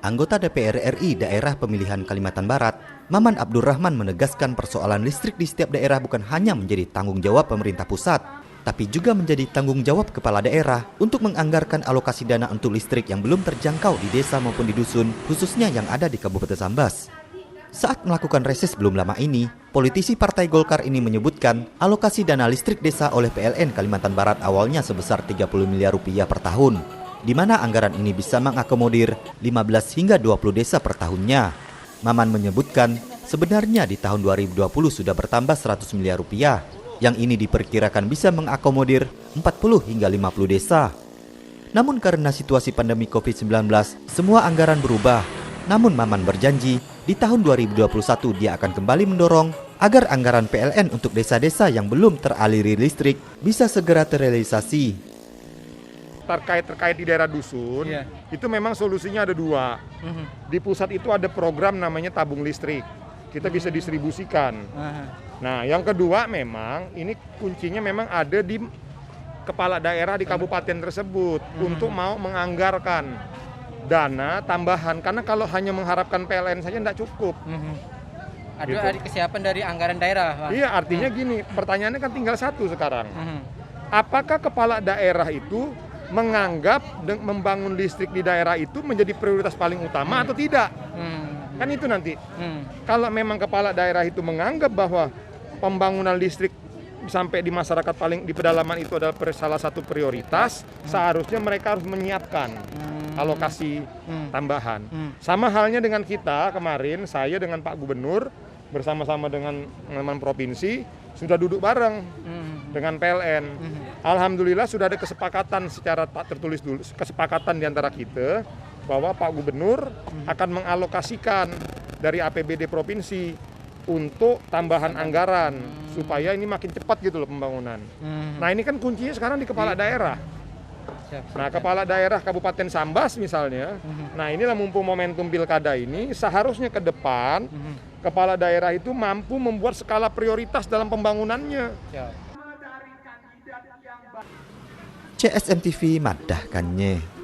Anggota DPR RI Daerah Pemilihan Kalimantan Barat, Maman Abdurrahman menegaskan persoalan listrik di setiap daerah bukan hanya menjadi tanggung jawab pemerintah pusat, tapi juga menjadi tanggung jawab kepala daerah untuk menganggarkan alokasi dana untuk listrik yang belum terjangkau di desa maupun di dusun, khususnya yang ada di Kabupaten Sambas. Saat melakukan reses belum lama ini, politisi Partai Golkar ini menyebutkan alokasi dana listrik desa oleh PLN Kalimantan Barat awalnya sebesar 30 miliar rupiah per tahun, di mana anggaran ini bisa mengakomodir 15 hingga 20 desa per tahunnya. Maman menyebutkan sebenarnya di tahun 2020 sudah bertambah 100 miliar rupiah, yang ini diperkirakan bisa mengakomodir 40 hingga 50 desa. Namun karena situasi pandemi COVID-19, semua anggaran berubah. Namun Maman berjanji, di tahun 2021 dia akan kembali mendorong agar anggaran PLN untuk desa-desa yang belum teraliri listrik bisa segera terrealisasi. Terkait di daerah dusun, itu memang solusinya ada dua. Di pusat itu ada program namanya tabung listrik, kita bisa distribusikan. Nah, yang kedua memang ini kuncinya memang ada di kepala daerah di kabupaten tersebut untuk mau menganggarkan dana tambahan, karena kalau hanya mengharapkan PLN saja tidak cukup. Ada kesiapan dari anggaran daerah, Pak. Iya, artinya gini, pertanyaannya kan tinggal satu sekarang. Apakah kepala daerah itu menganggap membangun listrik di daerah itu menjadi prioritas paling utama atau tidak? Kan itu nanti. Kalau memang kepala daerah itu menganggap bahwa pembangunan listrik sampai di masyarakat paling di pedalaman itu adalah salah satu prioritas, seharusnya mereka harus menyiapkan alokasi tambahan. Sama halnya dengan kita kemarin, saya dengan Pak Gubernur bersama-sama dengan teman-teman provinsi sudah duduk bareng dengan PLN. Alhamdulillah sudah ada kesepakatan secara tak tertulis dulu, kesepakatan di antara kita bahwa Pak Gubernur akan mengalokasikan dari APBD provinsi untuk tambahan anggaran supaya ini makin cepat gitu loh pembangunan. Nah, ini kan kuncinya sekarang di kepala daerah. Nah, kepala daerah Kabupaten Sambas misalnya, nah inilah mumpung momentum pilkada ini, seharusnya ke depan kepala daerah itu mampu membuat skala prioritas dalam pembangunannya. CSM TV madahkannya.